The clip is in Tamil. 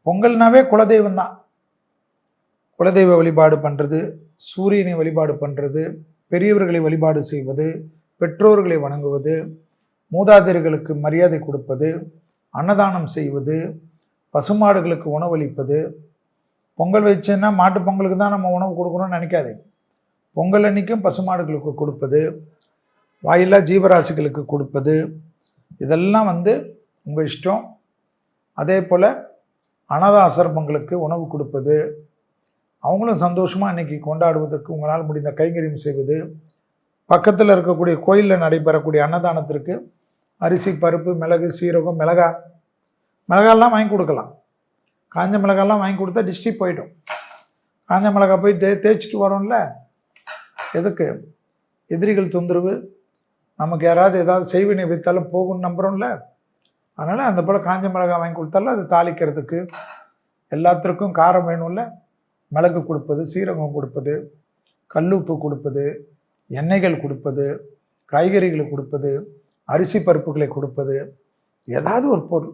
பொங்கல்னாவே குலதெய்வம் தான். குலதெய்வ வழிபாடு பண்ணுறது, சூரியனை வழிபாடு பண்ணுறது, பெரியவர்களை வழிபாடு செய்வது, பெற்றோர்களை வணங்குவது, மூதாதையர்களுக்கு மரியாதை கொடுப்பது, அன்னதானம் செய்வது, பசுமாடுகளுக்கு உணவளிப்பது. பொங்கல் வச்சேன்னா மாட்டு பொங்கலுக்கு தான் நம்ம உணவு கொடுக்கணும்னு நினைக்காதீங்க. பொங்கல் அன்னைக்கும் பசுமாடுகளுக்கு கொடுப்பது, வாயில்லா ஜீவராசிகளுக்கு கொடுப்பது, இதெல்லாம் உங்கள் இஷ்டம். அதே போல் அனாத ஆசிரமங்களுக்கு உணவு கொடுப்பது, அவங்களும் சந்தோஷமாக அன்றைக்கி கொண்டாடுவதற்கு உங்களால் முடிந்த கைங்கரியம் செய்வது, பக்கத்தில் இருக்கக்கூடிய கோயிலில் நடைபெறக்கூடிய அன்னதானத்திற்கு அரிசி, பருப்பு, மிளகு, சீரகம், மிளகாலாம் வாங்கி கொடுக்கலாம். காஞ்ச மிளகாலாம் வாங்கி கொடுத்தா டிஸ்ட்ரி போய்டும். காஞ்ச மிளகா போய் தேய்ச்சிட்டு வரோம்ல, எதுக்கு? எதிரிகள் தொந்தரவு, நமக்கு யாராவது ஏதாவது செய்வினை வைத்தாலும் போகும்னு நம்புகிறோம்ல. அதனால் அந்த போல் காஞ்ச மிளகா வாங்கி கொடுத்தாலும் அது தாளிக்கிறதுக்கு எல்லாத்திற்கும் காரம் வேணும்ல. மிளகு கொடுப்பது, சீரகம் கொடுப்பது, கல்லுப்பு கொடுப்பது, எண்ணெய்கள் கொடுப்பது, காய்கறிகளை கொடுப்பது, அரிசி பருப்புகளை கொடுப்பது, ஏதாவது ஒரு பொருள்